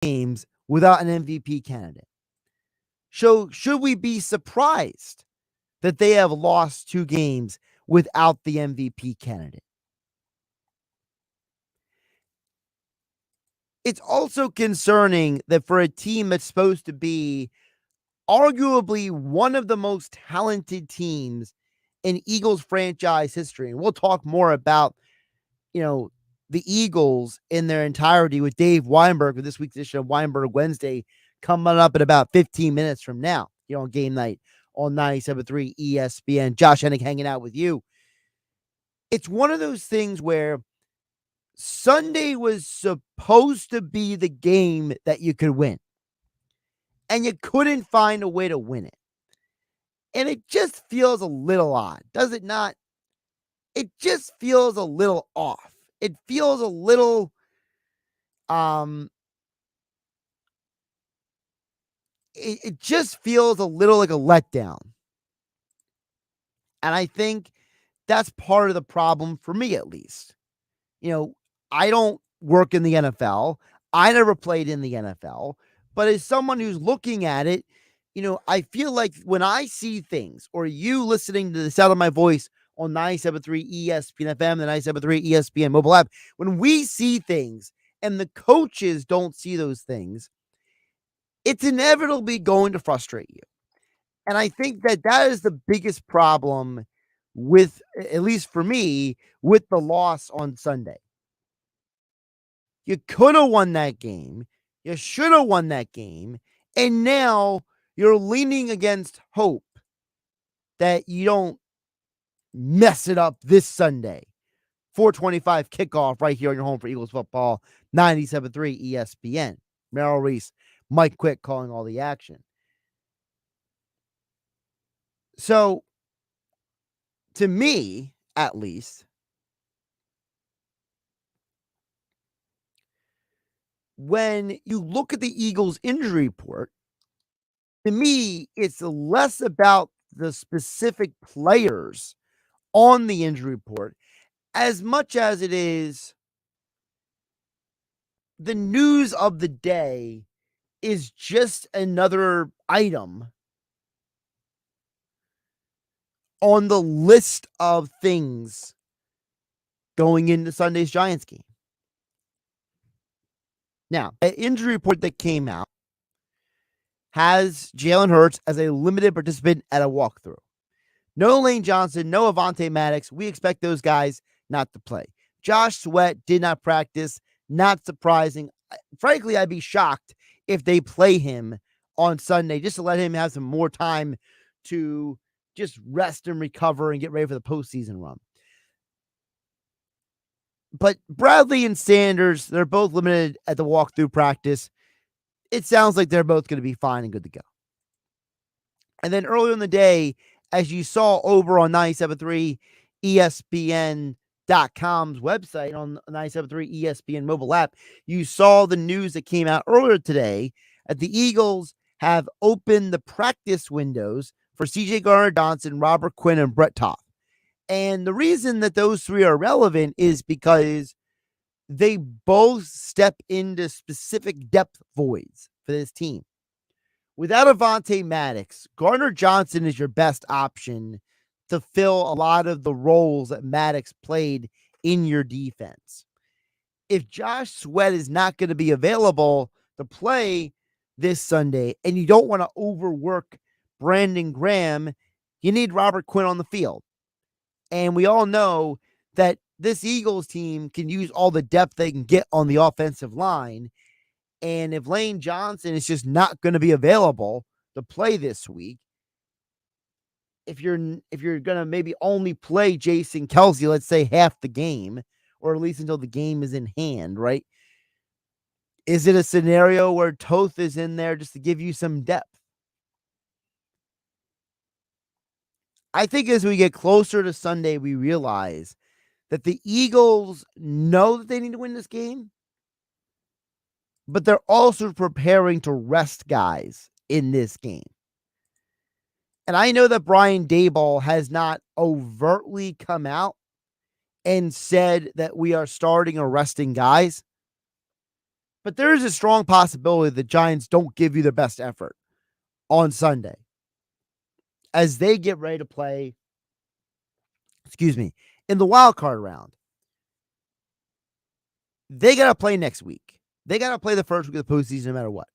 games without an MVP candidate. So should we be surprised that they have lost 2 games without the MVP candidate? It's also concerning that for a team that's supposed to be arguably one of the most talented teams in Eagles franchise history, and we'll talk more about, the Eagles in their entirety with Dave Weinberg with this week's edition of Weinberg Wednesday coming up in about 15 minutes from now here on Game Night on 97.3 ESPN. Josh Hennig hanging out with you. It's one of those things where Sunday was supposed to be the game that you could win, and you couldn't find a way to win it. And it just feels a little odd, does it not? It just feels a little off. It feels a little, it just feels a little like a letdown. And I think that's part of the problem for me, at least. I don't work in the NFL. I never played in the NFL. But as someone who's looking at it, I feel like when I see things, or you listening to the sound of my voice on 97.3 ESPN FM, the 97.3 ESPN mobile app, when we see things and the coaches don't see those things, it's inevitably going to frustrate you. And I think that is the biggest problem with, at least for me, with the loss on Sunday. You could have won that game. You should have won that game. And now you're leaning against hope that you don't mess it up this Sunday. 4:25 kickoff right here on your home for Eagles football, 97.3 ESPN. Merrill Reese, Mike Quick calling all the action. So, to me, at least, when you look at the Eagles injury report, to me, it's less about the specific players on the injury report as much as it is the news of the day is just another item on the list of things going into Sunday's Giants game. Now, an injury report that came out has Jalen Hurts as a limited participant at a walkthrough. No Lane Johnson, no Avonte Maddox. We expect those guys not to play. Josh Sweat did not practice. Not surprising. Frankly, I'd be shocked if they play him on Sunday just to let him have some more time to just rest and recover and get ready for the postseason run. But Bradley and Sanders, they're both limited at the walkthrough practice. It sounds like they're both going to be fine and good to go. And then earlier in the day, as you saw over on 97.3 ESPN.com's website, on 97.3 ESPN mobile app, you saw the news that came out earlier today that the Eagles have opened the practice windows for CJ Gardner-Johnson, Robert Quinn, and Brett Toth. And the reason that those three are relevant is because they both step into specific depth voids for this team. Without Avonte Maddox, Gardner-Johnson is your best option to fill a lot of the roles that Maddox played in your defense. If Josh Sweat is not going to be available to play this Sunday and you don't want to overwork Brandon Graham, you need Robert Quinn on the field. And we all know that this Eagles team can use all the depth they can get on the offensive line. And if Lane Johnson is just not going to be available to play this week, if you're going to maybe only play Jason Kelce, let's say half the game, or at least until the game is in hand, right? Is it a scenario where Toth is in there just to give you some depth? I think as we get closer to Sunday, we realize that the Eagles know that they need to win this game, but they're also preparing to rest guys in this game. And I know that Brian Daboll has not overtly come out and said that we are starting or resting guys, But there is a strong possibility the Giants don't give you their best effort on Sunday as they get ready to play, in the wild card round. They got to play next week. They got to play the first week of the postseason no matter what.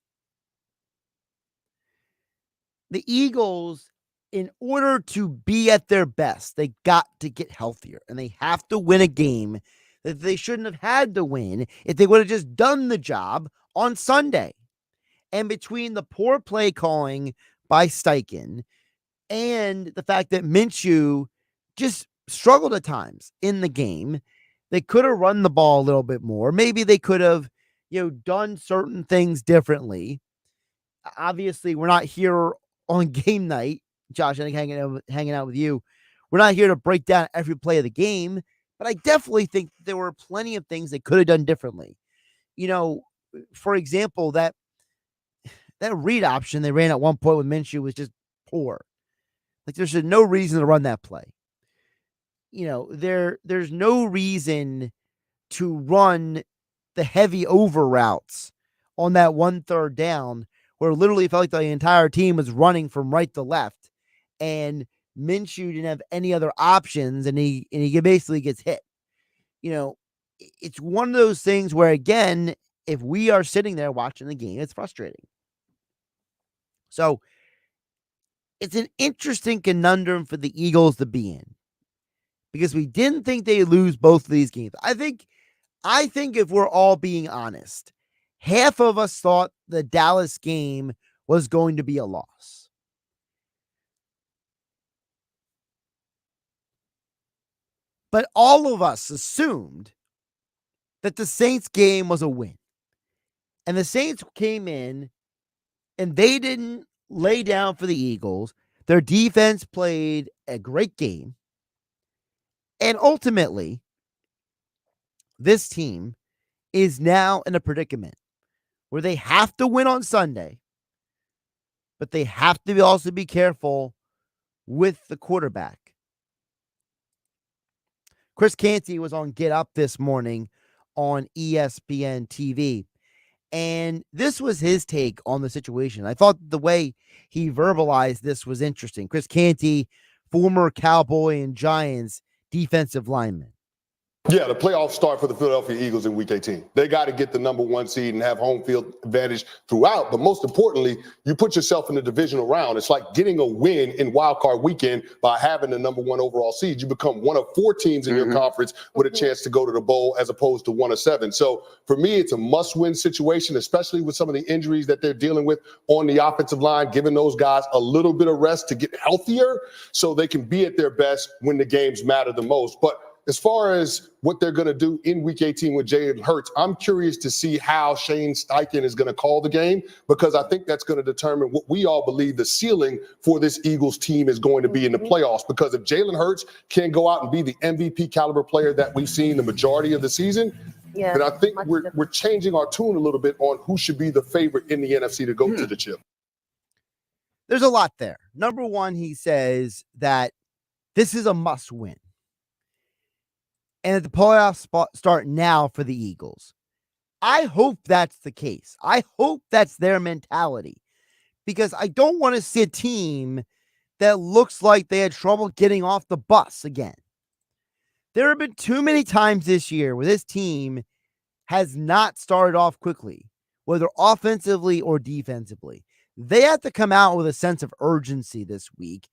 The Eagles, in order to be at their best, they got to get healthier, and they have to win a game that they shouldn't have had to win if they would have just done the job on Sunday. And between the poor play calling by Steichen and the fact that Minshew just struggled at times in the game, they could have run the ball a little bit more. Maybe they could have, done certain things differently. Obviously, we're not here on game night, Josh. I think hanging out with you. We're not here to break down every play of the game, but I definitely think there were plenty of things they could have done differently. For example, that read option they ran at one point with Minshew was just poor. Like, there's no reason to run that play. There's no reason to run the heavy over routes on that 1/3 down where literally it felt like the entire team was running from right to left, and Minshew didn't have any other options, and he basically gets hit. It's one of those things where, again, if we are sitting there watching the game, it's frustrating. So it's an interesting conundrum for the Eagles to be in because we didn't think they'd lose both of these games. I think if we're all being honest, half of us thought the Dallas game was going to be a loss. But all of us assumed that the Saints game was a win. And the Saints came in and they didn't lay down for the Eagles. Their defense played a great game. And ultimately, this team is now in a predicament where they have to win on Sunday, but they have to also be careful with the quarterback. Chris Canty was on Get Up this morning on ESPN TV, and this was his take on the situation. I thought the way he verbalized this was interesting. Chris Canty, former Cowboy and Giants defensive lineman. Yeah, the playoffs start for the Philadelphia Eagles in Week 18. They got to get the number 1 seed and have home field advantage throughout. But most importantly, you put yourself in the divisional round. It's like getting a win in Wild Card Weekend by having the number 1 overall seed. You become one of 4 teams in your conference with a chance to go to the bowl as opposed to 1 of 7. So for me, it's a must-win situation, especially with some of the injuries that they're dealing with on the offensive line, giving those guys a little bit of rest to get healthier so they can be at their best when the games matter the most. But as far as what they're going to do in Week 18 with Jalen Hurts, I'm curious to see how Shane Steichen is going to call the game, because I think that's going to determine what we all believe the ceiling for this Eagles team is going to be in the playoffs. Because if Jalen Hurts can go out and be the MVP caliber player that we've seen the majority of the season, then I think we're changing our tune a little bit on who should be the favorite in the NFC to go to the chip. There's a lot there. Number one, he says that this is a must win. And the playoffs start now for the Eagles. I hope that's the case. I hope that's their mentality, because I don't want to see a team that looks like they had trouble getting off the bus again. There have been too many times this year where this team has not started off quickly, whether offensively or defensively. They have to come out with a sense of urgency this week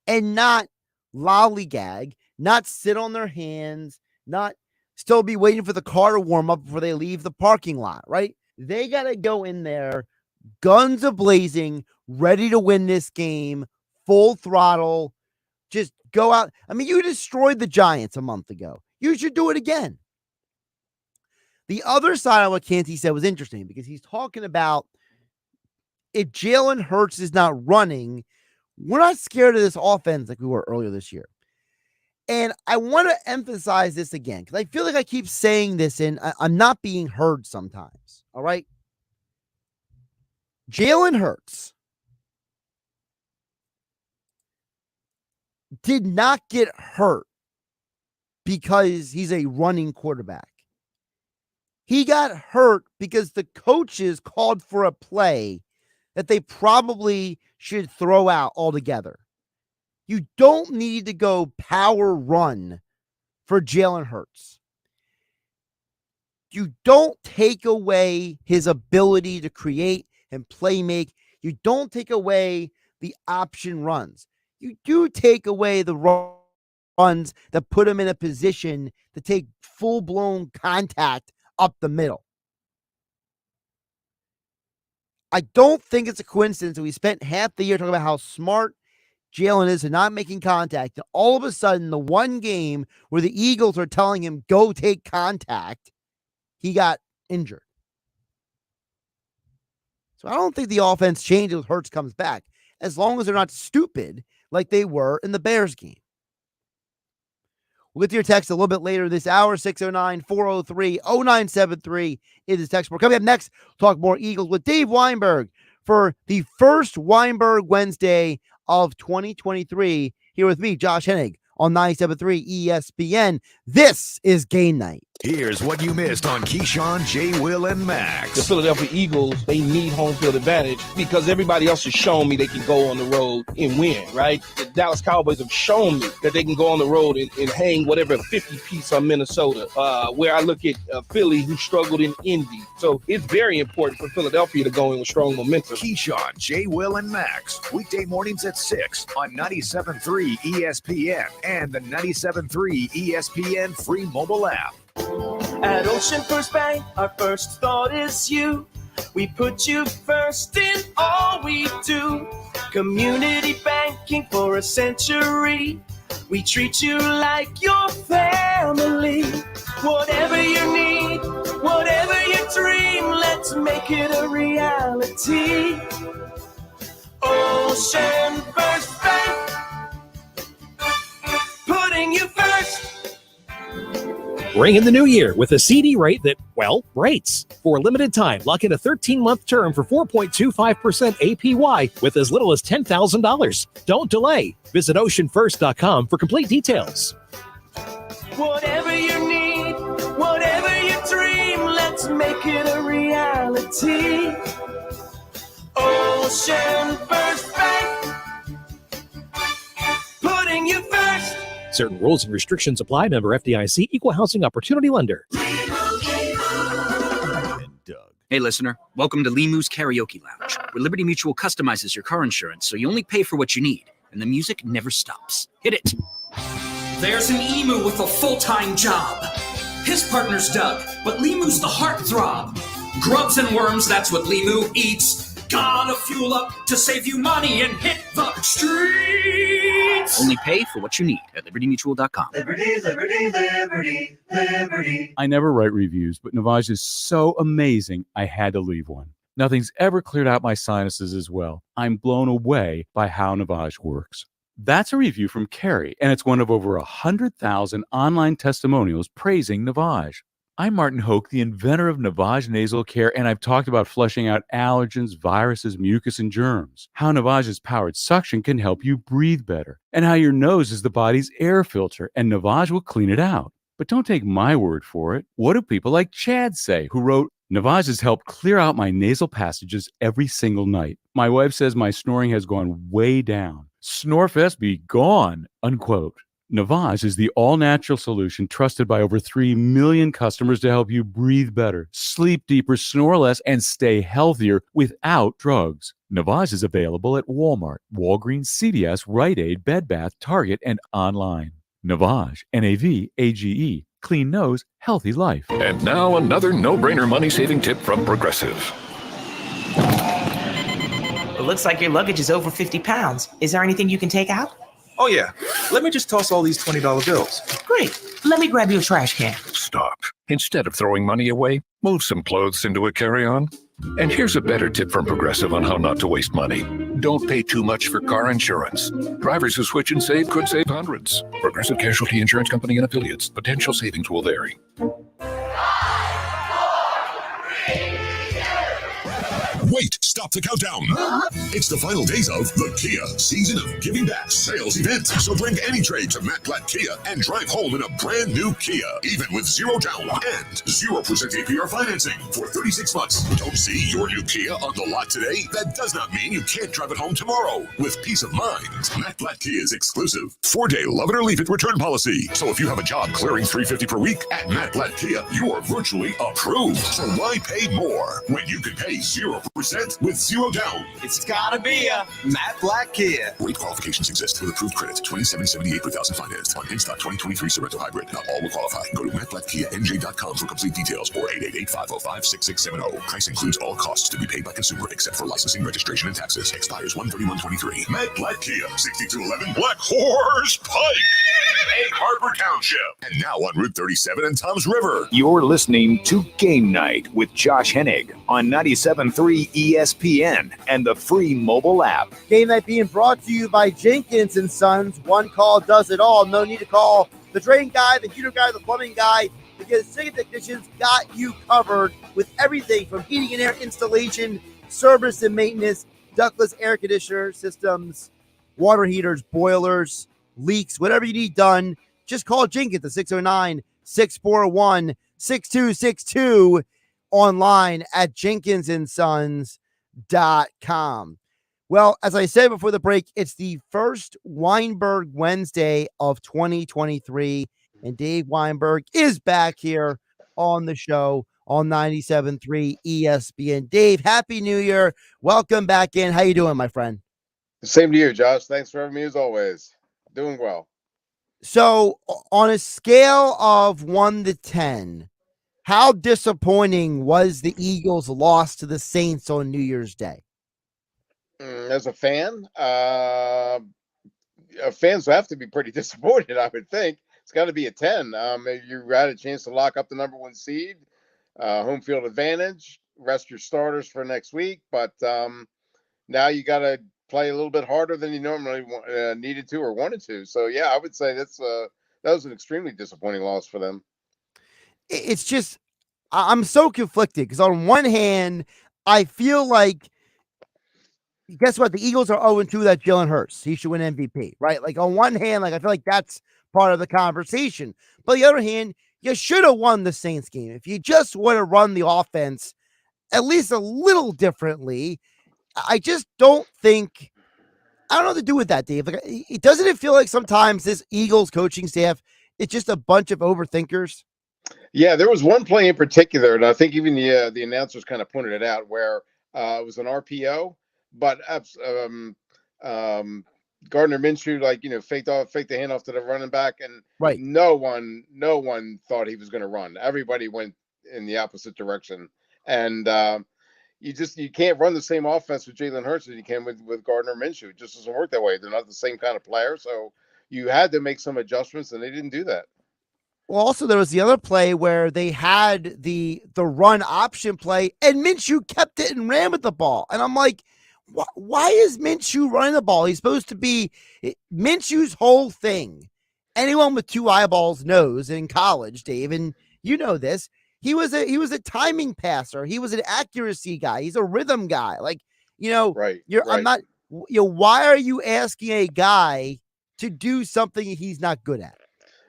and not lollygag, not sit on their hands, not still be waiting for the car to warm up before they leave the parking lot, right? They got to go in there, guns a-blazing, ready to win this game, full throttle, just go out. I mean, you destroyed the Giants a month ago. You should do it again. The other side of what Canty said was interesting, because he's talking about if Jalen Hurts is not running, we're not scared of this offense like we were earlier this year. And I want to emphasize this again, because I feel like I keep saying this and I'm not being heard sometimes. All right. Jalen Hurts did not get hurt because he's a running quarterback. He got hurt because the coaches called for a play that they probably should throw out altogether. You don't need to go power run for Jalen Hurts. You don't take away his ability to create and play make. You don't take away the option runs. You do take away the runs that put him in a position to take full-blown contact up the middle. I don't think it's a coincidence that we spent half the year talking about how smart Jalen is and not making contact. And all of a sudden, the one game where the Eagles are telling him, go take contact, he got injured. So I don't think the offense changes when Hurts comes back, as long as they're not stupid like they were in the Bears game. We'll get to your text a little bit later this hour, 609-403-0973 is text board. Coming up next, talk more Eagles with Dave Weinberg for the first Weinberg Wednesday of 2023. Here with me, Josh Hennig, on 97.3 ESPN. This is Game Night. Here's what you missed on Keyshawn, J. Will, and Max. The Philadelphia Eagles, they need home field advantage because everybody else has shown me they can go on the road and win, right? The Dallas Cowboys have shown me that they can go on the road and hang whatever 50-piece on Minnesota, where I look at Philly, who struggled in Indy. So it's very important for Philadelphia to go in with strong momentum. Keyshawn, J. Will, and Max. Weekday mornings at 6 on 97.3 ESPN and the 97.3 ESPN free mobile app. At Ocean First Bank, our first thought is you. We put you first in all we do. Community banking for a century. We treat you like your family. Whatever you need, whatever you dream, let's make it a reality. Ocean First Bank, putting you first. Ring in the new year with a CD rate that, well, rates. For a limited time, lock in a 13-month term for 4.25% APY with as little as $10,000. Don't delay. Visit oceanfirst.com for complete details. Whatever you need, whatever you dream, let's make it a reality. Ocean First Bank, putting you first. Certain rules and restrictions apply. Member FDIC, Equal Housing Opportunity Lender. Hey, listener. Welcome to Limu's Karaoke Lounge, where Liberty Mutual customizes your car insurance so you only pay for what you need, and the music never stops. Hit it. There's an emu with a full-time job. His partner's Doug, but Limu's the heartthrob. Grubs and worms, that's what Limu eats. Gotta fuel up to save you money and hit the streets. Only pay for what you need at libertymutual.com. Liberty, liberty, liberty, liberty. I never write reviews, but Navage is so amazing, I had to leave one. Nothing's ever cleared out my sinuses as well. I'm blown away by how Navage works. That's a review from Carrie, and it's one of over 100,000 online testimonials praising Navage. I'm Martin Hoke, the inventor of Navage Nasal Care, and I've talked about flushing out allergens, viruses, mucus, and germs, how Navage's powered suction can help you breathe better, and how your nose is the body's air filter, and Navage will clean it out. But don't take my word for it. What do people like Chad say, who wrote, Navage has helped clear out my nasal passages every single night. My wife says my snoring has gone way down. Snorefest be gone, unquote. Navage is the all-natural solution trusted by over 3 million customers to help you breathe better, sleep deeper, snore less, and stay healthier without drugs. Navage is available at Walmart, Walgreens, CVS, Rite Aid, Bed Bath, Target, and online. Navage, N-A-V-A-G-E. Clean nose, healthy life. And now another no-brainer money-saving tip from Progressive. It looks like your luggage is over 50 pounds. Is there anything you can take out? Oh, yeah. Let me just toss all these $20 bills. Great. Let me grab you a trash can. Stop. Instead of throwing money away, move some clothes into a carry-on. And here's a better tip from Progressive on how not to waste money. Don't pay too much for car insurance. Drivers who switch and save could save hundreds. Progressive Casualty Insurance Company and Affiliates. Potential savings will vary. Wait, stop the countdown. It's the final days of the Kia Season of Giving Back sales event. So bring any trade to Matt Blatt Kia and drive home in a brand new Kia, even with 0 down and 0% APR financing for 36 months. Don't see your new Kia on the lot today? That does not mean you can't drive it home tomorrow. With peace of mind, Matt Blatt Kia's exclusive 4-day love it or leave it return policy. So if you have a job clearing $350 per week at Matt Blatt Kia, you are virtually approved. So why pay more when you can pay 0% with 0 down? It's gotta be a Matt Blatt Kia. Rate qualifications exist with approved credit. $27.78 per thousand financed on in-stock 2023 Sorento Hybrid. Not all will qualify. Go to mattblattkianj.com for complete details or 888-505-6670. Price includes all costs to be paid by consumer except for licensing, registration, and taxes. Expires 1/31/23. Matt Blatt Kia, 6211 Black Horse Pike, Egg Harbor Township, and now on Route 37 and Tom's River. You're listening to Game Night with Josh Hennig on 97.3 ESPN and the free mobile app. Game Night being brought to you by Jenkins & Sons. One call does it all. No need to call the drain guy, the heater guy, the plumbing guy, because Jenkins Technicians got you covered with everything from heating and air installation, service and maintenance, ductless air conditioner systems, water heaters, boilers, leaks, whatever you need done. Just call Jenkins at 609-641-6262, online at jenkinsandsons.com. Well, as I said before the break, it's the first Weinberg Wednesday of 2023, and Dave Weinberg is back here on the show on 97.3 ESPN. Dave, Happy New Year. Welcome back in. How you doing, my friend? Same to you, Josh. Thanks for having me as always. Doing well. So, on a scale of 1 to 10, how disappointing was the Eagles' loss to the Saints on New Year's Day? As a fan, fans have to be pretty disappointed, I would think. It's got to be a 10. You had a chance to lock up the number 1 seed, home field advantage, rest your starters for next week, but now you got to play a little bit harder than you normally needed to or wanted to. So, yeah, I would say that was an extremely disappointing loss for them. It's just, I'm so conflicted because on one hand, I feel like, guess what? The Eagles are 0-2 without Jalen Hurts. He should win MVP, right? Like, on one hand, like, I feel like that's part of the conversation. But on the other hand, you should have won the Saints game. If you just would have run the offense at least a little differently, I just don't think, I don't know what to do with that, Dave. Like, doesn't it feel like sometimes this Eagles coaching staff, it's just a bunch of overthinkers? Yeah, there was one play in particular, and I think even the announcers kind of pointed it out, where it was an RPO, but Gardner Minshew, faked the handoff to the running back, and right. No one thought he was going to run. Everybody went in the opposite direction, and you can't run the same offense with Jalen Hurts as you can with Gardner Minshew. It just doesn't work that way. They're not the same kind of player, so you had to make some adjustments, and they didn't do that. Well, also there was the other play where they had the run option play, and Minshew kept it and ran with the ball, and I'm like, why is Minshew running the ball? He's supposed to be Minshew's whole thing. Anyone with 2 eyeballs knows in college, Dave, and you know this. He was a timing passer. He was an accuracy guy. He's a rhythm guy. Like, right. I'm not. Why are you asking a guy to do something he's not good at?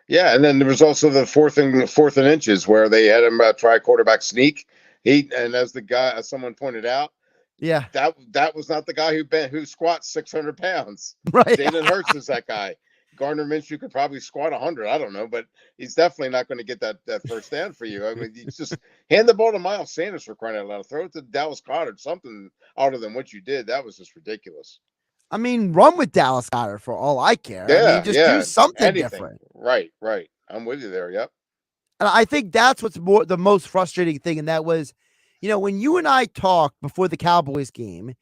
Yeah, and then there was also the fourth and inches where they had him try quarterback sneak. And as someone pointed out, yeah, that was not the guy who squats 600 pounds. Right. Jalen Hurts is that guy. Gardner Minshew could probably squat 100. I don't know, but he's definitely not going to get that first down for you. I mean, you just hand the ball to Miles Sanders, for crying out loud. Throw it to Dallas Goedert, something other than what you did. That was just ridiculous. I mean, run with Dallas Goedert for all I care. Yeah, I mean, just do something different. Right. I'm with you there. Yep. And I think that's what's the most frustrating thing. And that was, when you and I talked before the Cowboys game,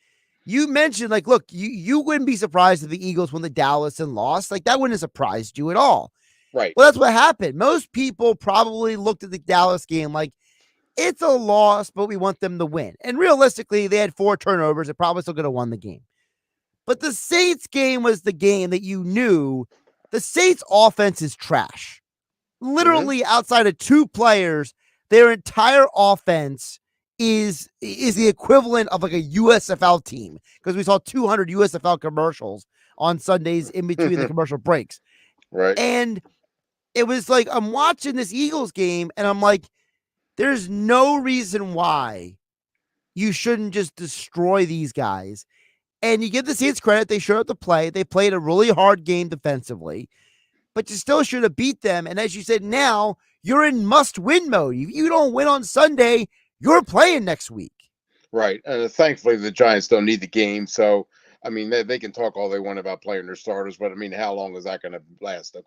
you mentioned, like, look, you wouldn't be surprised if the Eagles won the Dallas and lost. Like, that wouldn't have surprised you at all. Right. Well, that's what happened. Most people probably looked at the Dallas game like, it's a loss, but we want them to win. And realistically, they had 4 turnovers. They're probably still going to win the game. But the Saints game was the game that you knew the Saints offense is trash. Literally outside of 2 players, their entire offense is the equivalent of like a USFL team, because we saw 200 USFL commercials on Sundays in between the commercial breaks. Right. And it was like, I'm watching this Eagles game and I'm like, there's no reason why you shouldn't just destroy these guys. And you give the Saints credit. They showed up to play. They played a really hard game defensively, but you still should have beat them. And as you said, now you're in must-win mode. If you don't win on Sunday, you're playing next week. Right. And thankfully, the Giants don't need the game. So, I mean, they can talk all they want about playing their starters, but I mean, how long is that going to last?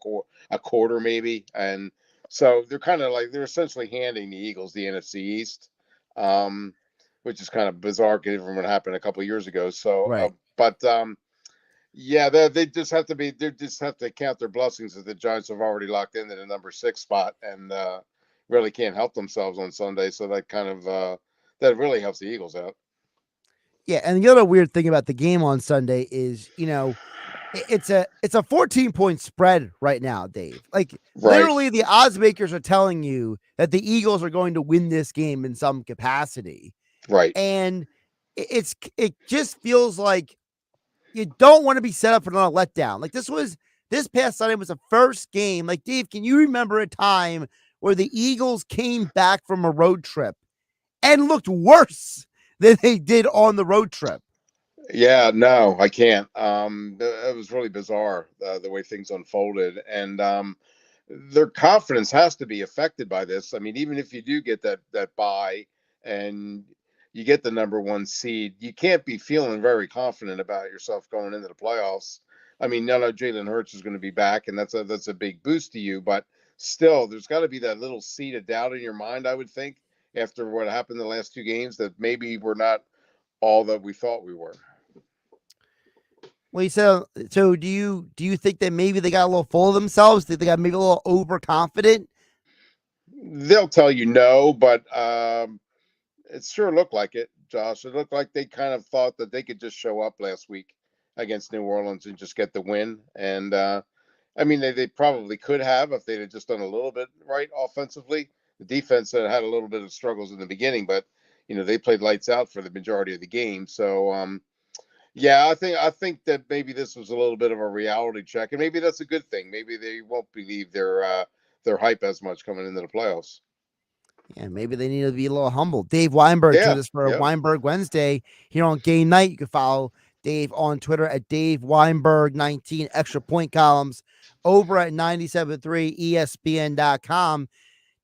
A quarter maybe? And so they're kind of like, they're essentially handing the Eagles the NFC East, which is kind of bizarre given what happened a couple of years ago. So, Right. Yeah, they just have to count their blessings that the Giants have already locked into the number 6 spot and really can't help themselves on Sunday. So that kind of that really helps the Eagles out. Yeah, and the other weird thing about the game on Sunday is, it's a 14-point spread right now, Dave. Like literally the odds makers are telling you that the Eagles are going to win this game in some capacity. Right. And it just feels like you don't want to be set up for another letdown. Like this past Sunday was the first game. Like, Dave, can you remember a time where the Eagles came back from a road trip and looked worse than they did on the road trip? Yeah, no, I can't. It was really bizarre the way things unfolded, and their confidence has to be affected by this. I mean, even if you do get that bye and you get the number 1 seed, you can't be feeling very confident about yourself going into the playoffs. I mean, no, Jalen Hurts is going to be back, and that's a big boost to you, but still, there's got to be that little seed of doubt in your mind, I would think, after what happened the last 2 games, that maybe we're not all that we thought we were. Well, you said, so do you think that maybe they got a little full of themselves? Think they got maybe a little overconfident? They'll tell you no, but it sure looked like it, Josh. It looked like they kind of thought that they could just show up last week against New Orleans and just get the win. And I mean, they probably could have if they'd have just done a little bit right offensively. The defense had a little bit of struggles in the beginning, but they played lights out for the majority of the game. So yeah, I think that maybe this was a little bit of a reality check, and maybe that's a good thing. Maybe they won't believe their hype as much coming into the playoffs. Yeah, maybe they need to be a little humble. Dave Weinberg joined us for Weinberg Wednesday here on GameNight. You can follow Dave on Twitter at Dave Weinberg19, extra point columns over at 97.3ESPN.com.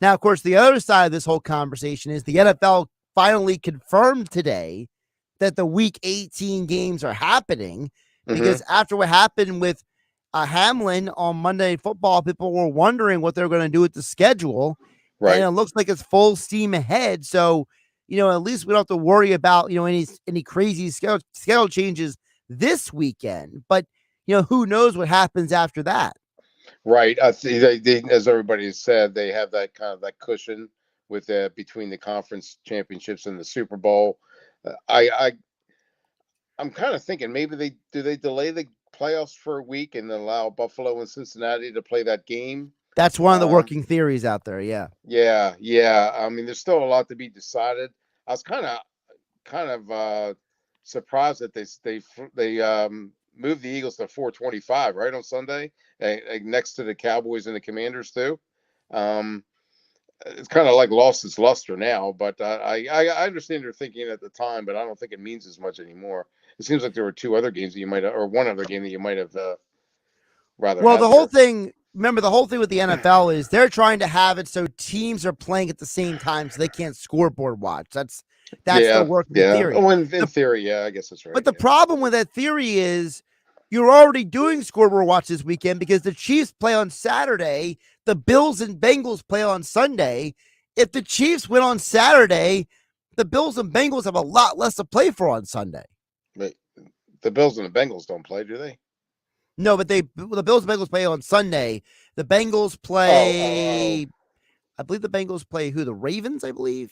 Now, of course, the other side of this whole conversation is the NFL finally confirmed today that the Week 18 games are happening, because after what happened with Hamlin on Monday Night Football, people were wondering what they're going to do with the schedule. Right. And it looks like it's full steam ahead. So, at least we don't have to worry about, any crazy schedule changes this weekend. But, who knows what happens after that? Right. I think they, as everybody has said, they have that kind of that cushion with between the conference championships and the Super Bowl. I'm kind of thinking maybe they delay the playoffs for a week and allow Buffalo and Cincinnati to play that game. That's one of the working theories out there. Yeah. Yeah. I mean, there's still a lot to be decided. I was kind of surprised that they moved the Eagles to 425 right on Sunday, next to the Cowboys and the Commanders too. It's kind of like lost its luster now, but I understand their thinking at the time, but I don't think it means as much anymore. It seems like there were 2 other games that you might have, or one other game that you might have rather. Well, the whole thing. Remember, the whole thing with the NFL is they're trying to have it so teams are playing at the same time, so they can't scoreboard watch. That's the working theory. Well, in theory, yeah, I guess that's right. But the problem with that theory is you're already doing scoreboard watch this weekend because the Chiefs play on Saturday, the Bills and Bengals play on Sunday. If the Chiefs win on Saturday, the Bills and Bengals have a lot less to play for on Sunday. But the Bills and the Bengals don't play, do they? No, but the Bills and Bengals play on Sunday. The Bengals play, I believe the Bengals play who? The Ravens, I believe.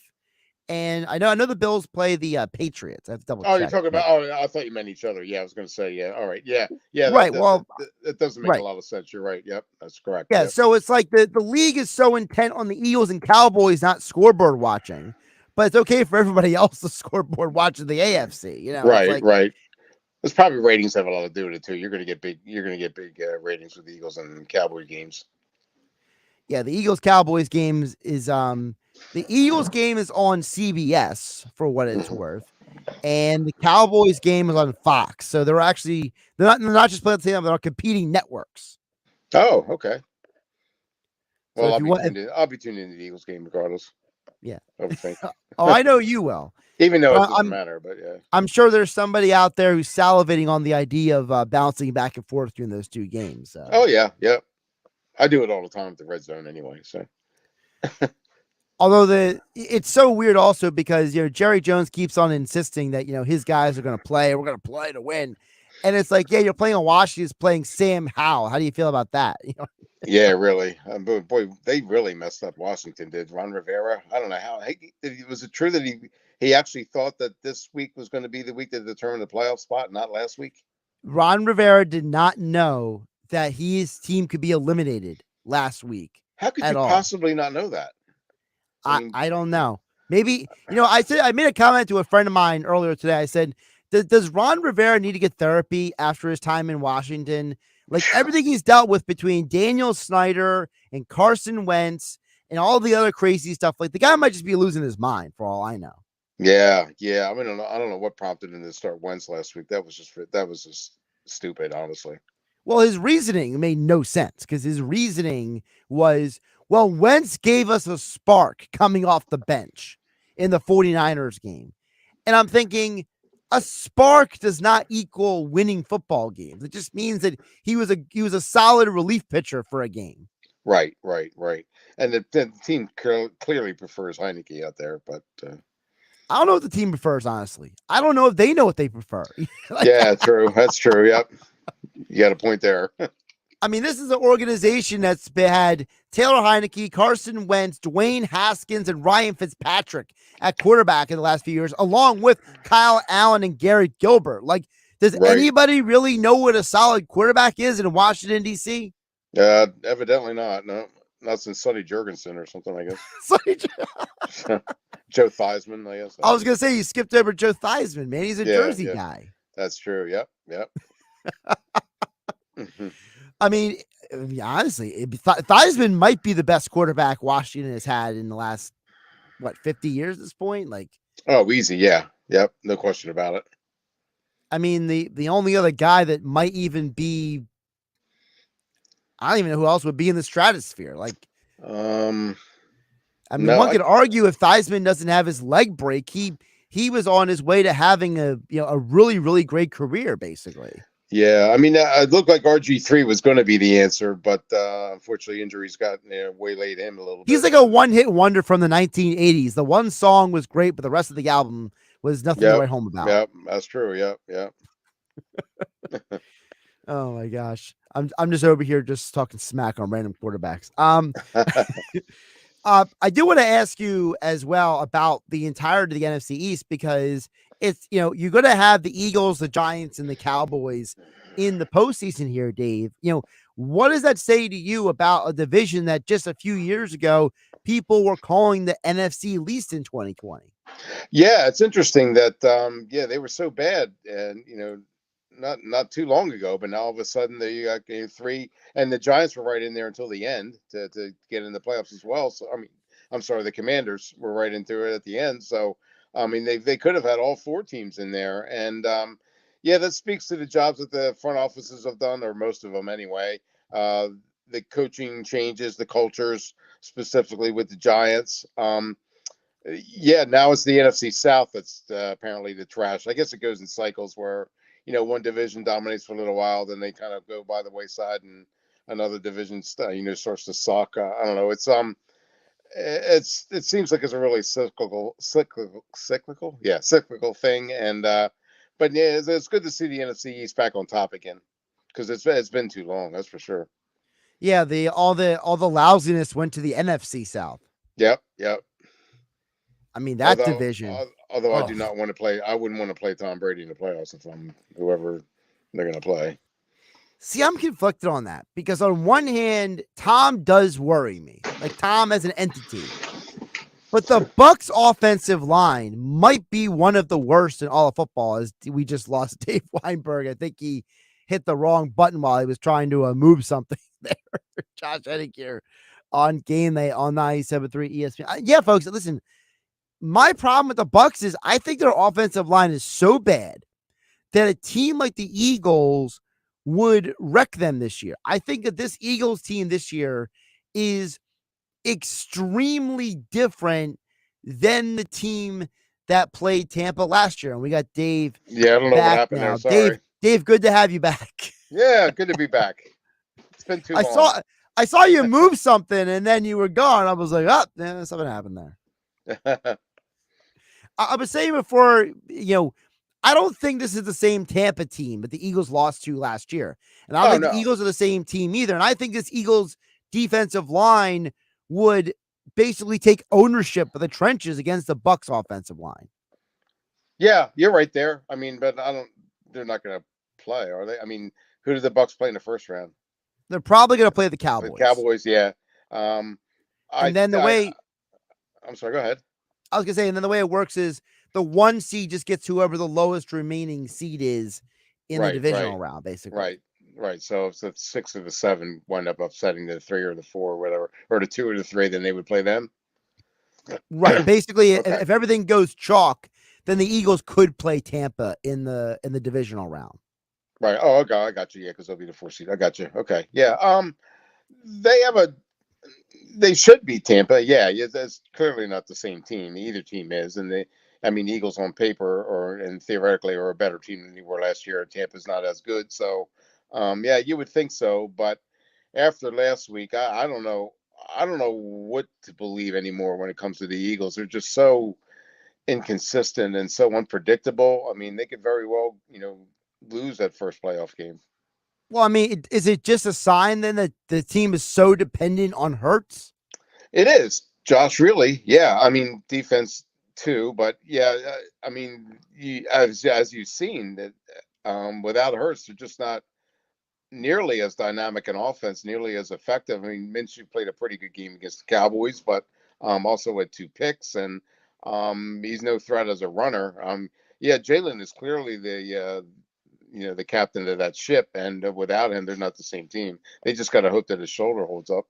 And I know the Bills play the Patriots. I have to double check. Oh, you're talking about, I thought you meant each other. Yeah, I was going to say, yeah. All right. Yeah. Right. That doesn't make a lot of sense. You're right. Yep. That's correct. Yeah. Yep. So it's like the league is so intent on the Eagles and Cowboys not scoreboard watching. but it's okay for everybody else to scoreboard watching the AFC. You know, it's Right, like, right. There's probably ratings have a lot to do with it too. You're going to get big. You're going to get big ratings with the Eagles and Cowboy games. yeah, the Eagles Cowboys games is the Eagles game is on CBS for what it's worth, and the Cowboys game is on Fox. So they're not just playing at the same time; they're on competing networks. Oh, okay. So Well, if I'll you be want, tuned in. I'll be tuned into the Eagles game regardless. yeah. I would think. Oh, I know you will. Even though it But doesn't matter, but yeah. I'm sure there's somebody out there who's salivating on the idea of bouncing back and forth between those two games. So. Oh yeah, yeah. I do it all the time at the red zone anyway. So. Although it's so weird also because, you know, Jerry Jones keeps on insisting that, you know, his guys are going to play. We're going to play to win. And it's like, yeah, you're playing on Washington's playing Sam Howell. How do you feel about that? You know? Yeah, really. Boy, they really messed up. Washington did. Ron Rivera. I don't know how. Was it true that he actually thought that this week was going to be the week that determined the playoff spot, not last week? Ron Rivera did not know that his team could be eliminated last week. How could you possibly not know that? I don't know. Maybe, you know, I made a comment to a friend of mine earlier today. I said, does Ron Rivera need to get therapy after his time in Washington? Like everything he's dealt with between Daniel Snyder and Carson Wentz and all the other crazy stuff. Like the guy might just be losing his mind for all I know. Yeah. I mean, I don't know what prompted him to start Wentz last week. That was just stupid, honestly. Well, his reasoning made no sense because his reasoning was, well, Wentz gave us a spark coming off the bench in the 49ers game. And I'm thinking, a spark does not equal winning football games. It just means that he was a solid relief pitcher for a game. Right. And the team clearly prefers Hennig out there, but I don't know what the team prefers, honestly. I don't know if they know what they prefer. Yeah, true. That's true. Yep. You got a point there. I mean, this is an organization that's had Taylor Heineke, Carson Wentz, Dwayne Haskins, and Ryan Fitzpatrick at quarterback in the last few years, along with Kyle Allen and Garrett Gilbert. Like, does anybody really know what a solid quarterback is in Washington, D.C.? Evidently not. No, not since Sonny Jurgensen or something, I guess. Joe Theismann, I guess. I was going to say, you skipped over Joe Theismann, man. He's a Jersey guy. That's true. Yep. I mean, honestly, Theismann might be the best quarterback Washington has had in the last, 50 years at this point? Like, oh, easy. Yeah. Yep. No question about it. I mean, the only other guy that might even be, I don't even know who else would be in the stratosphere. Like, I mean, one could argue if Theismann doesn't have his leg break, he was on his way to having a really, really great career, basically. Yeah, I mean, it looked like RG3 was going to be the answer, but unfortunately, injuries got waylaid him a little bit. He's like a one-hit wonder from the 1980s. The one song was great, but the rest of the album was nothing to write home about. Yep, that's true. Yep. Oh my gosh, I'm just over here just talking smack on random quarterbacks. I do want to ask you as well about the entirety of the NFC East because it's, you're going to have the Eagles, the Giants, and the Cowboys in the postseason here, Dave. What does that say to you about a division that just a few years ago people were calling the NFC least in 2020? Yeah, it's interesting that they were so bad, and not too long ago, but now all of a sudden you got game 3, and the Giants were right in there until the end to get in the playoffs as well. So the Commanders were right into it at the end. So I mean, they could have had all 4 teams in there, and that speaks to the jobs that the front offices have done, or most of them anyway. The coaching changes, the cultures, specifically with the Giants. Now it's the NFC South that's apparently the trash. I guess it goes in cycles where one division dominates for a little while, then they kind of go by the wayside, and another division starts to suck. I don't know. It seems like it's a really cyclical thing, and but yeah, it's good to see the NFC East back on top again because it's been too long, that's for sure. Yeah, all the lousiness went to the NFC South. Yep. I mean that division. Although I do not want to play, I wouldn't want to play Tom Brady in the playoffs if I'm whoever they're going to play. See, I'm conflicted on that because on one hand, Tom does worry me. Like Tom as an entity. But the Bucks offensive line might be one of the worst in all of football. As we just lost Dave Weinberg. I think he hit the wrong button while he was trying to move something there. Josh Hennig here on GameNight on 97.3 ESPN. Yeah, folks, listen, my problem with the Bucks is I think their offensive line is so bad that a team like the Eagles would wreck them this year. I think that this Eagles team this year is extremely different than the team that played Tampa last year. And we got Dave. Yeah, I don't know what happened now. there. Sorry. Dave, good to have you back. Yeah, good to be back. It's been too long. I saw you move something and then you were gone. I was like, oh, yeah, something happened there. I was saying before, I don't think this is the same Tampa team that the Eagles lost to last year. And I don't think the Eagles are the same team either. And I think this Eagles defensive line would basically take ownership of the trenches against the Bucks offensive line. Yeah, you're right there. I mean, but they're not going to play, are they? I mean, who did the Bucks play in the first round? They're probably going to play the Cowboys. The Cowboys, yeah. I'm sorry, go ahead. I was going to say, and then the way it works is the 1 seed just gets whoever the lowest remaining seed is in the divisional round, basically. Right. So if the 6 or the 7 wind up upsetting the 3 or the 4 or whatever, or the 2 or the 3, then they would play them. Right. Basically, if everything goes chalk, then the Eagles could play Tampa in the divisional round. Right. Oh, okay. I got you. Yeah, because they'll be the 4 seed. I got you. Okay. Yeah. They should be Tampa. Yeah. That's clearly not the same team. Either team is, and Eagles on paper and theoretically are a better team than they were last year. Tampa's not as good. So, yeah, you would think so. But after last week, I don't know. I don't know what to believe anymore when it comes to the Eagles. They're just so inconsistent and so unpredictable. I mean, they could very well, lose that first playoff game. Well, I mean, is it just a sign then that the team is so dependent on Hurts? It is, Josh. Really, yeah. I mean, defense too, but yeah. I mean, as you've seen that without Hurts, they're just not nearly as dynamic in offense, nearly as effective. I mean, Minshew played a pretty good game against the Cowboys, but also had 2 picks, and he's no threat as a runner. Yeah, Jalen is clearly the captain of that ship, and without him, they're not the same team. They just got to hope that his shoulder holds up.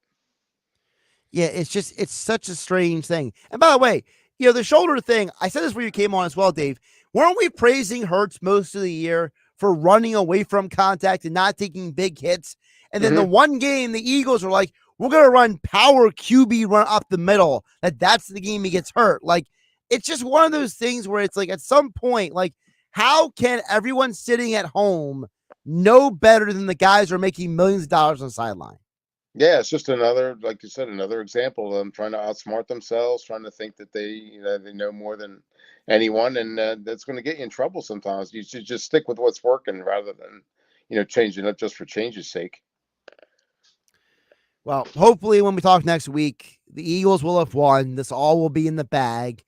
Yeah, it's such a strange thing. And by the way, the shoulder thing, I said this when you came on as well, Dave. Weren't we praising Hurts most of the year for running away from contact and not taking big hits? And then the one game, the Eagles were like, we're going to run power QB run up the middle. That's the game he gets hurt. Like, it's just one of those things where it's like at some point, like, how can everyone sitting at home know better than the guys who are making millions of dollars on the sideline? Yeah, it's just another, like you said, another example of them trying to outsmart themselves, trying to think that they know more than anyone, and that's going to get you in trouble sometimes. You should just stick with what's working rather than, changing up just for change's sake. Well, hopefully when we talk next week, the Eagles will have won. This all will be in the bag.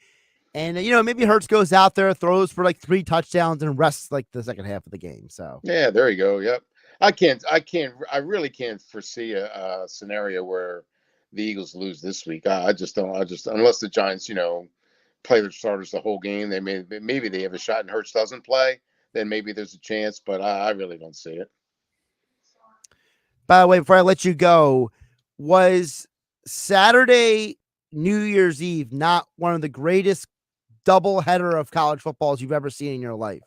And, maybe Hurts goes out there, throws for like 3 touchdowns and rests like the second half of the game. So, yeah, there you go. Yep. I really can't foresee a scenario where the Eagles lose this week. I just don't, unless the Giants, play their starters the whole game, maybe they have a shot and Hurts doesn't play, then maybe there's a chance, but I really don't see it. By the way, before I let you go, was Saturday, New Year's Eve, not one of the greatest doubleheader of college footballs you've ever seen in your life?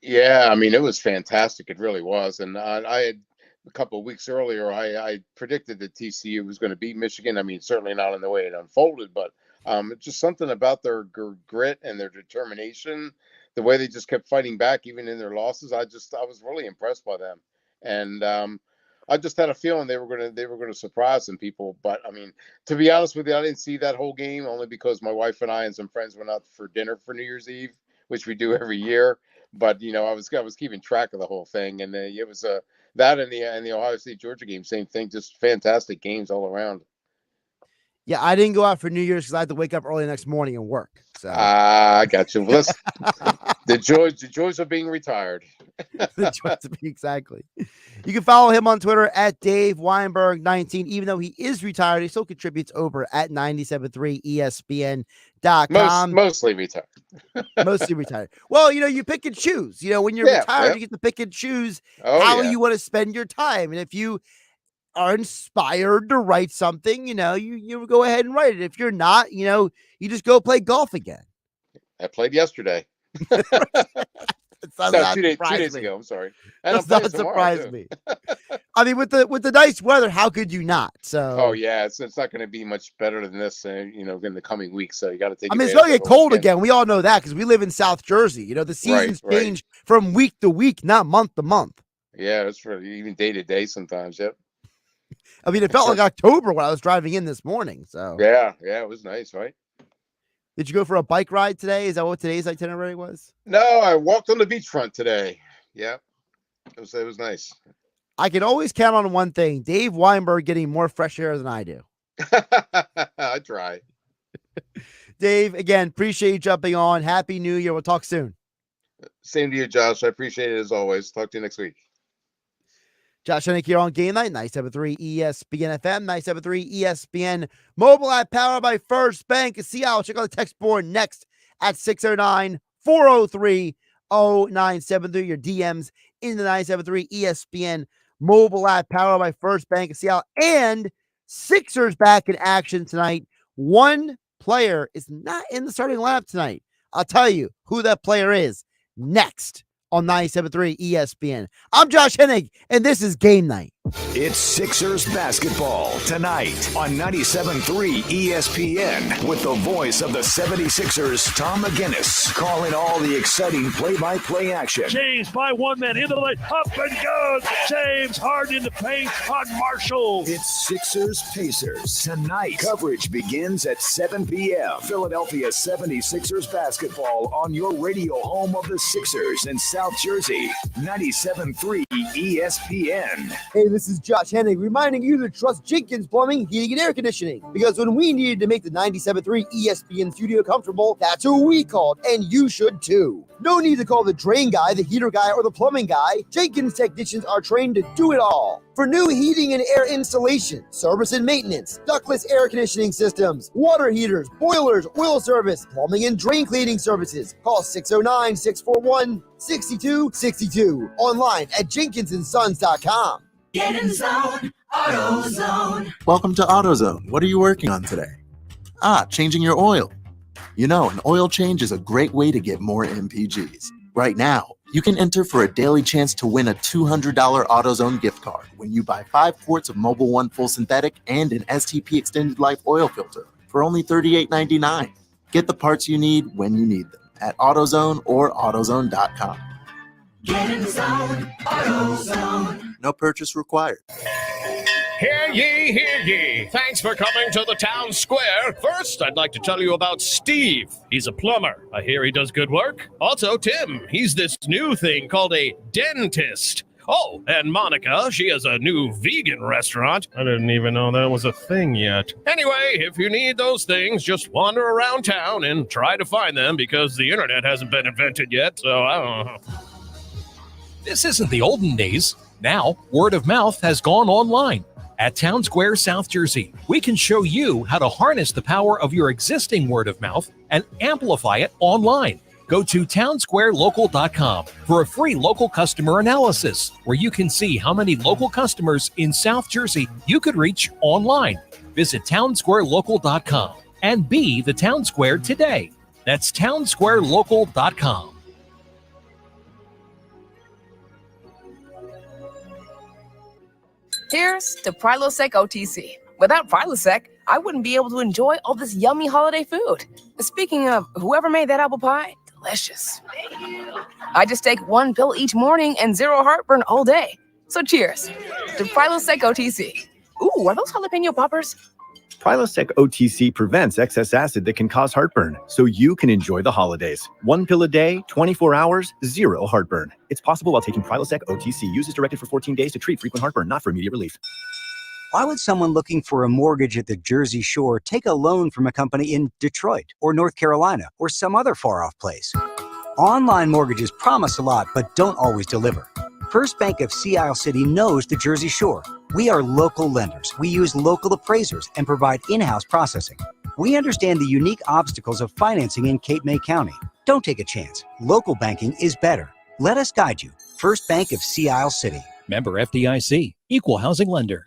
Yeah, I mean, it was fantastic. It really was. And I had a couple of weeks earlier, I predicted that TCU was going to beat Michigan. I mean, certainly not in the way it unfolded, but it's just something about their grit and their determination, the way they just kept fighting back even in their losses. I was really impressed by them. And I just had a feeling they were going to surprise some people. But I mean, to be honest with you, I didn't see that whole game only because my wife and I and some friends went out for dinner for New Year's Eve, which we do every year. But I was keeping track of the whole thing, and it was that and the Ohio State Georgia game, same thing, just fantastic games all around. Yeah, I didn't go out for New Year's because I had to wake up early the next morning and work. So I got you. Well, listen, the joys of being retired. Exactly. You can follow him on Twitter at Dave Weinberg 19. Even though he is retired, he still contributes over at 973ESPN.com. Mostly retired. Mostly retired. Well, you pick and choose. When you're retired, you get to pick and choose how you want to spend your time. And if you are inspired to write something, you go ahead and write it. If you're not, you just go play golf again. I played yesterday. No, 2 days ago. I'm sorry. And does not surprise me. I mean, with the nice weather, how could you not? So. Oh yeah, it's not going to be much better than this, in the coming weeks. So you got to take. I mean, it's going to get cold again. We all know that because we live in South Jersey. The seasons change from week to week, not month to month. Yeah, it's even day to day sometimes. Yep. I mean, it felt like October when I was driving in this morning. So. Yeah, it was nice, right? Did you go for a bike ride today? Is that what today's itinerary was? No, I walked on the beachfront today. Yeah, it was nice. I can always count on one thing: Dave Weinberg getting more fresh air than I do. I try. Dave, again, appreciate you jumping on. Happy New Year. We'll talk soon. Same to you, Josh. I appreciate it as always. Talk to you next week. Josh Hennig here on GameNight, 973 ESPN FM, 973 ESPN mobile app powered by First Bank. See, I'll check out the text board next at 609-403-0973. Your DMs in the 973 ESPN mobile app powered by First Bank. See, and Sixers back in action tonight. One player is not in the starting lineup tonight. I'll tell you who that player is next on 97.3 ESPN. I'm Josh Hennig, and this is Game Night. It's Sixers basketball tonight on 97.3 ESPN with the voice of the 76ers, Tom McGinnis, calling all the exciting play-by-play action. James by one man into the lane, up and goes. James hard in the paint on Marshall. It's Sixers Pacers tonight. Coverage begins at 7 p.m. Philadelphia 76ers basketball on your radio home of the Sixers in South Jersey, 97.3 ESPN. Hey, this is Josh Hennig reminding you to trust Jenkins Plumbing, Heating, and Air Conditioning. Because when we needed to make the 97.3 ESPN studio comfortable, that's who we called, and you should too. No need to call the drain guy, the heater guy, or the plumbing guy. Jenkins technicians are trained to do it all. For new heating and air installation, service and maintenance, ductless air conditioning systems, water heaters, boilers, oil service, plumbing and drain cleaning services, call 609-641-6262. Online at jenkinsandsons.com. Get in zone, AutoZone. Welcome to AutoZone. What are you working on today? Changing your oil. An oil change is a great way to get more MPGs. Right now, you can enter for a daily chance to win a $200 AutoZone gift card when you buy 5 quarts of Mobil 1 Full Synthetic and an STP Extended Life oil filter for only $38.99. Get the parts you need when you need them at AutoZone or AutoZone.com. Get in the zone, AutoZone. No purchase required. Hear ye, hear ye. Thanks for coming to the town square. First, I'd like to tell you about Steve. He's a plumber. I hear he does good work. Also, Tim. He's this new thing called a dentist. Oh, and Monica, she has a new vegan restaurant. I didn't even know that was a thing yet. Anyway, if you need those things, just wander around town and try to find them because the internet hasn't been invented yet, so I don't know. This isn't the olden days. Now, word of mouth has gone online. At Town Square, South Jersey, we can show you how to harness the power of your existing word of mouth and amplify it online. Go to townsquarelocal.com for a free local customer analysis, where you can see how many local customers in South Jersey you could reach online. Visit townsquarelocal.com and be the Town Square today. That's townsquarelocal.com. Here's to Prilosec OTC. Without Prilosec, I wouldn't be able to enjoy all this yummy holiday food. Speaking of, whoever made that apple pie, delicious. I just take 1 pill each morning and 0 heartburn all day. So cheers to Prilosec OTC. Ooh, are those jalapeno poppers? Prilosec OTC prevents excess acid that can cause heartburn, so you can enjoy the holidays. 1 pill a day, 24 hours, 0 heartburn. It's possible while taking Prilosec OTC. Use as directed for 14 days to treat frequent heartburn, not for immediate relief. Why would someone looking for a mortgage at the Jersey Shore take a loan from a company in Detroit or North Carolina or some other far-off place? Online mortgages promise a lot, but don't always deliver. First Bank of Sea Isle City knows the Jersey Shore. We are local lenders. We use local appraisers and provide in-house processing. We understand the unique obstacles of financing in Cape May County. Don't take a chance. Local banking is better. Let us guide you. First Bank of Sea Isle City. Member FDIC. Equal housing lender.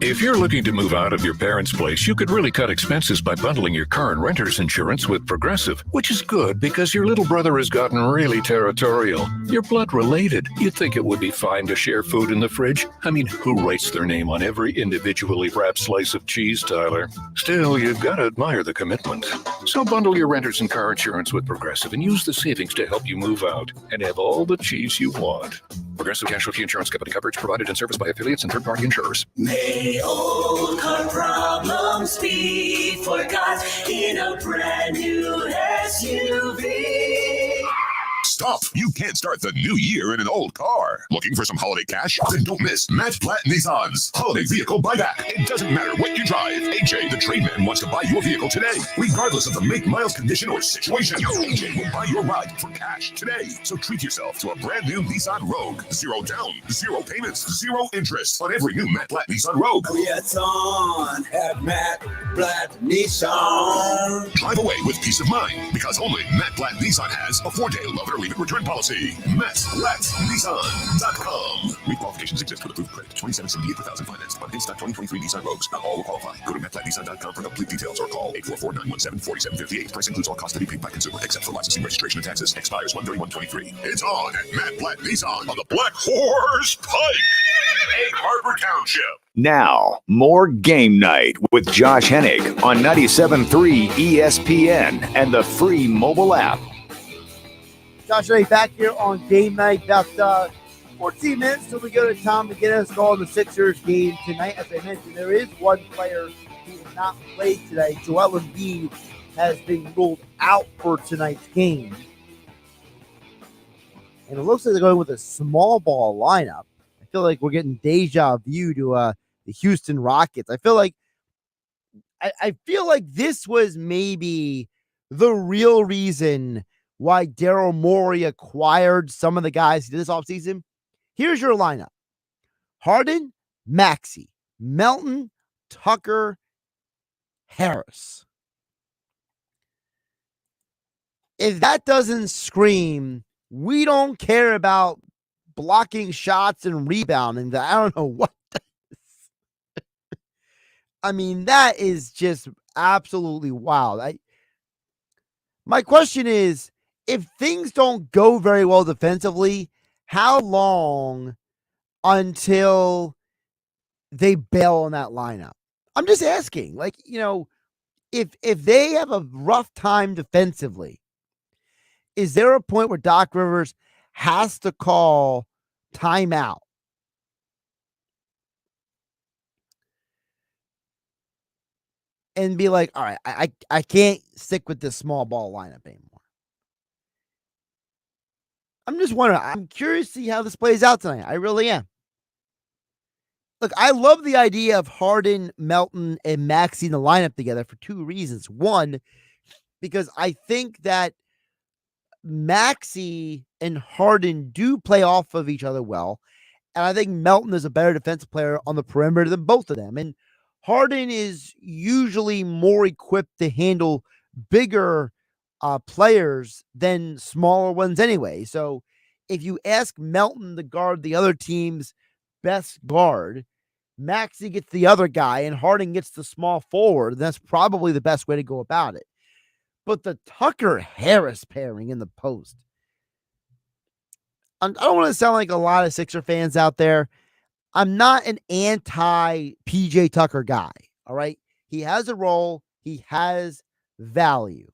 If you're looking to move out of your parents' place, you could really cut expenses by bundling your car and renter's insurance with Progressive, which is good because your little brother has gotten really territorial. You're blood related. You'd think it would be fine to share food in the fridge. I mean, who writes their name on every individually wrapped slice of cheese, Tyler? Still, you've got to admire the commitment. So bundle your renter's and car insurance with Progressive and use the savings to help you move out and have all the cheese you want. Progressive Casualty Insurance Company. Coverage provided and serviced by affiliates and third-party insurers. May old car problems be forgot in a brand new SUV. Stop! You can't start the new year in an old car. Looking for some holiday cash? Then don't miss Matt Platt Nissan's Holiday Vehicle Buyback. It doesn't matter what you drive. AJ, the trade man, wants to buy your vehicle today, regardless of the make, miles, condition, or situation. AJ will buy your ride for cash today. So treat yourself to a brand new Nissan Rogue. 0 down, 0 payments, 0 interest on every new Matt Platt Nissan Rogue. It's on at Matt Platt Nissan. Drive away with peace of mind, because only Matt Platt Nissan has a 4-day love it or leave it return policy. MattPlattNissan.com. Requalifications exist with approved credit. $27.78 per thousand financed on in-stock 2023 Nissan Rogues. Not all will qualify. Go to MattPlattNissan.com for complete details or call 844-917-4758. Price includes all costs to be paid by consumer, except for licensing, registration, and taxes. Expires 1/31/23. It's on at Matt Platt Nissan on the Black Horse Pike, Egg Harbor Township. Now, more Game Night with Josh Hennig on 97.3 ESPN and the free mobile app. Josh and I back here on Game Night. About 14 minutes till we go to Tom McGinnis calling the Sixers game tonight. As I mentioned, there is one player who will not play today. Joel Embiid has been ruled out for tonight's game. And it looks like they're going with a small ball lineup. I feel like we're getting deja vu to the Houston Rockets. I feel like this was maybe the real reason why Daryl Morey acquired some of the guys he did this offseason. Here's your lineup: Harden, Maxey, Melton, Tucker, Harris. If that doesn't scream, we don't care about blocking shots and rebounding, I don't know what does. I mean, that is just absolutely wild. My question is, if things don't go very well defensively, how long until they bail on that lineup? I'm just asking. If they have a rough time defensively, is there a point where Doc Rivers has to call timeout? And be like, all right, I can't stick with this small ball lineup anymore. I'm just wondering. I'm curious to see how this plays out tonight. I really am. Look, I love the idea of Harden, Melton, and Maxey in the lineup together for two reasons. One, because I think that Maxey and Harden do play off of each other well. And I think Melton is a better defensive player on the perimeter than both of them. And Harden is usually more equipped to handle bigger players than smaller ones anyway. So if you ask Melton to guard the other team's best guard, Maxey gets the other guy and Harden gets the small forward, that's probably the best way to go about it. But the Tucker-Harris pairing in the post, I don't want to sound like a lot of Sixer fans out there. I'm not an anti-PJ Tucker guy, all right? He has a role. He has value.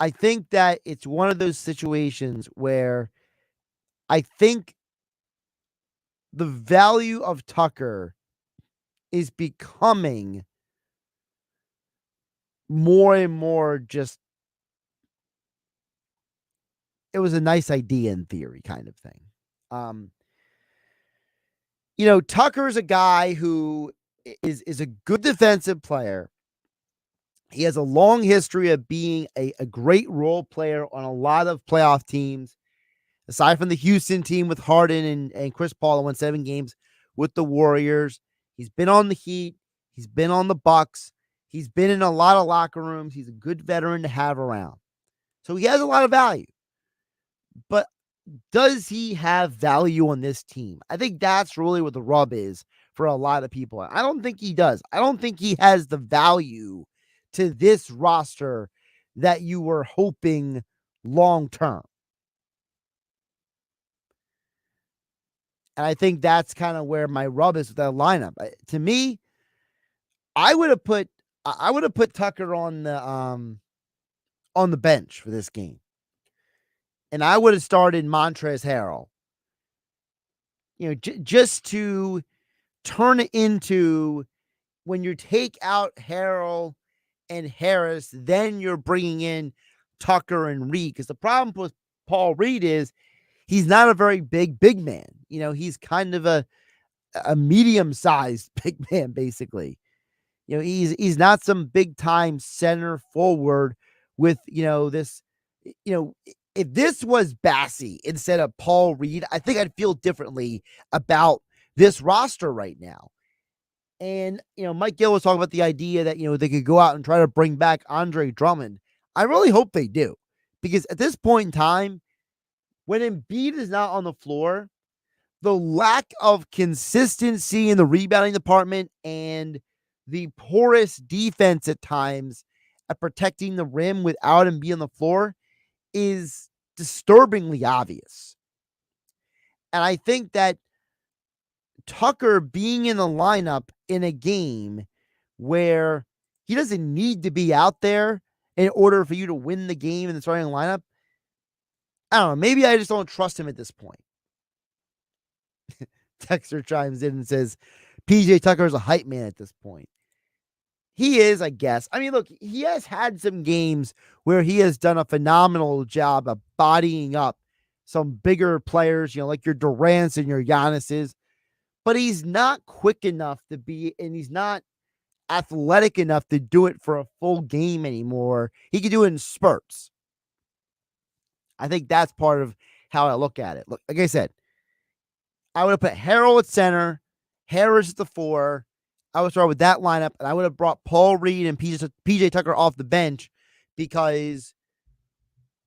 I think that it's one of those situations where I think the value of Tucker is becoming more and more just it was a nice idea in theory kind of thing. Tucker's a guy who is a good defensive player. He has a long history of being a great role player on a lot of playoff teams. Aside from the Houston team with Harden and Chris Paul, won 7 games with the Warriors. He's been on the Heat. He's been on the Bucks. He's been in a lot of locker rooms. He's a good veteran to have around. So he has a lot of value. But does he have value on this team? I think that's really what the rub is for a lot of people. I don't think he does. I don't think he has the value to this roster that you were hoping long term. And I think that's kind of where my rub is with that lineup. To me, I would have put Tucker on the bench for this game. And I would have started Montrezl Harrell. Just to turn it into, when you take out Harrell and Harris, then you're bringing in Tucker and Reed. Because the problem with Paul Reed is he's not a very big man. He's kind of a medium-sized big man, basically. He's not some big-time center forward with, this, if this was Bassey instead of Paul Reed, I think I'd feel differently about this roster right now. And, Mike Gill was talking about the idea that, they could go out and try to bring back Andre Drummond. I really hope they do, because at this point in time, when Embiid is not on the floor, the lack of consistency in the rebounding department and the porous defense at times at protecting the rim without Embiid on the floor is disturbingly obvious. And I think that Tucker being in the lineup in a game where he doesn't need to be out there in order for you to win the game in the starting lineup, I don't know. Maybe I just don't trust him at this point. Texter chimes in and says, PJ Tucker is a hype man at this point. He is, I guess. I mean, look, he has had some games where he has done a phenomenal job of bodying up some bigger players, like your Durant's and your Giannis's, but he's not quick enough to be, and he's not athletic enough to do it for a full game anymore. He can do it in spurts. I think that's part of how I look at it. Look, like I said, I would have put Harrell at center, Harris at the 4. I would start with that lineup, and I would have brought Paul Reed and PJ Tucker off the bench because,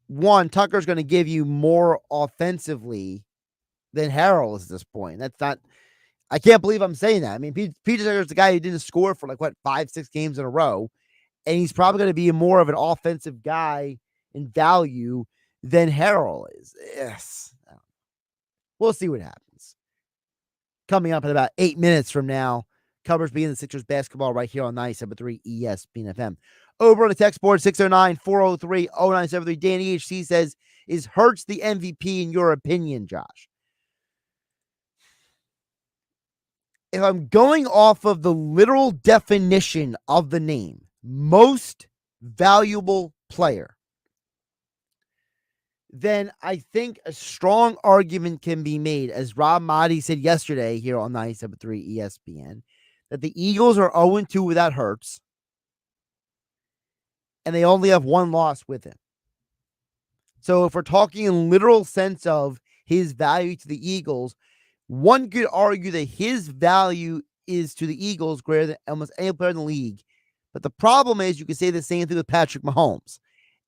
one, Tucker's going to give you more offensively than Harrell is at this point. That's not, I can't believe I'm saying that. I mean, PJ Tucker's the guy who didn't score for 5-6 games in a row, and he's probably going to be more of an offensive guy in value than Harrell is. Yes. We'll see what happens. Coming up in about 8 minutes from now, coverage begins the Sixers basketball right here on 97.3 ESPN FM. Over on the text board, 609-403-0973. Danny HC says, is Hurts the MVP in your opinion, Josh? If I'm going off of the literal definition of the name, most valuable player, then I think a strong argument can be made, as Rob Motti said yesterday here on 97.3 ESPN, that the Eagles are 0-2 without Hurts, and they only have one loss with him. So if we're talking in literal sense of his value to the Eagles, one could argue that his value is to the Eagles greater than almost any player in the league. But the problem is you can say the same thing with Patrick Mahomes.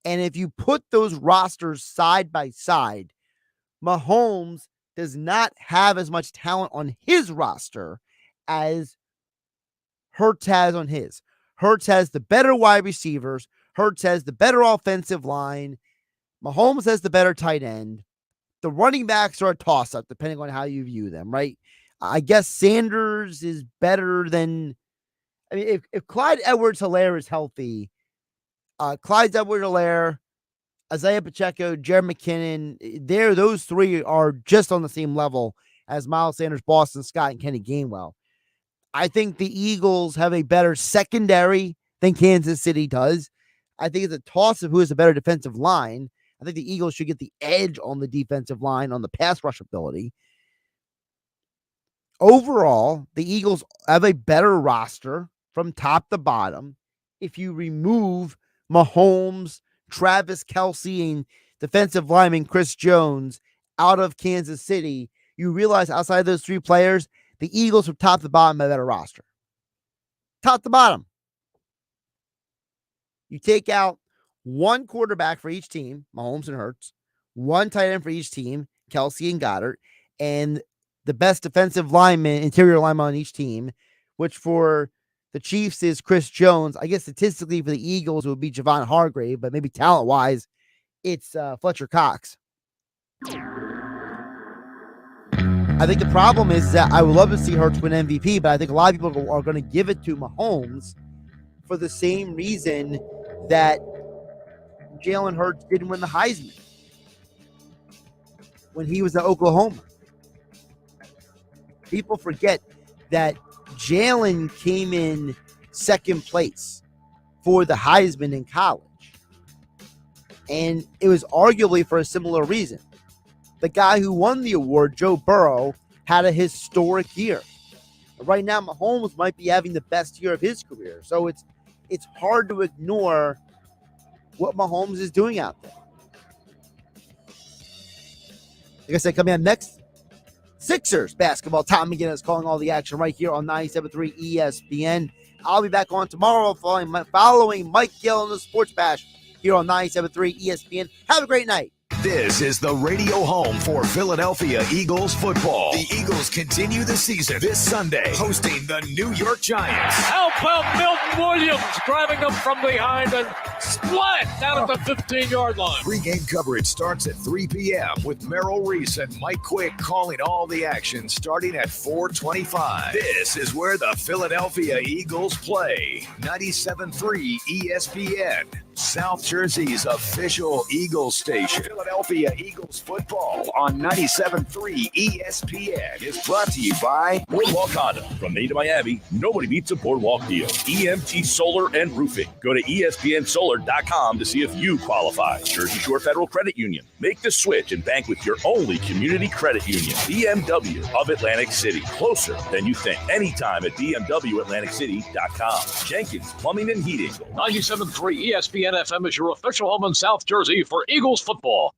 And if you put those rosters side by side, Mahomes does not have as much talent on his roster as Hurts has on his. Hurts has the better wide receivers. Hurts has the better offensive line. Mahomes has the better tight end. The running backs are a toss-up, depending on how you view them, right? I guess Sanders is better than... I mean, if Clyde Edwards-Helaire is healthy, Clyde Edwards-Helaire, Isaiah Pacheco, Jared McKinnon, those three are just on the same level as Miles Sanders, Boston Scott, and Kenny Gainwell. I think the Eagles have a better secondary than Kansas City does. I think it's a toss of who has a better defensive line. I think the Eagles should get the edge on the defensive line on the pass rush ability. Overall, the Eagles have a better roster from top to bottom. If you remove Mahomes, Travis Kelce, and defensive lineman Chris Jones out of Kansas City, you realize outside of those three players, the Eagles from top to bottom have a better roster. Top to bottom. You take out one quarterback for each team, Mahomes and Hurts, one tight end for each team, Kelce and Goddard, and the best defensive lineman, interior lineman on each team, which for the Chiefs is Chris Jones. I guess statistically for the Eagles it would be Javon Hargrave, but maybe talent-wise, it's Fletcher Cox. I think the problem is that I would love to see Hurts win MVP, but I think a lot of people are going to give it to Mahomes for the same reason that Jalen Hurts didn't win the Heisman when he was at Oklahoma. People forget that Jalen came in second place for the Heisman in college. And it was arguably for a similar reason. The guy who won the award, Joe Burrow, had a historic year. Right now, Mahomes might be having the best year of his career. So it's hard to ignore what Mahomes is doing out there. Like I said, coming up next, Sixers basketball. Tom McGinnis calling all the action right here on 97.3 ESPN. I'll be back on tomorrow following Mike Gill in the Sports Bash here on 97.3 ESPN. Have a great night. This is the radio home for Philadelphia Eagles football. The Eagles continue the season this Sunday, hosting the New York Giants. How about Milton Williams driving them from behind and splat down at the 15-yard line? Pre-game coverage starts at 3 p.m. with Merrill Reese and Mike Quick calling all the action starting at 4:25. This is where the Philadelphia Eagles play. 97.3 ESPN, South Jersey's official Eagles station. Philadelphia Eagles football on 97.3 ESPN is brought to you by Boardwalk Honda. From Maine to Miami, nobody beats a Boardwalk deal. EMT Solar and Roofing. Go to ESPNSolar.com to see if you qualify. Jersey Shore Federal Credit Union. Make the switch and bank with your only community credit union. BMW of Atlantic City. Closer than you think. Anytime at BMWAtlanticCity.com. Jenkins Plumbing and Heating. 97.3 ESPN FM is your official home in South Jersey for Eagles football.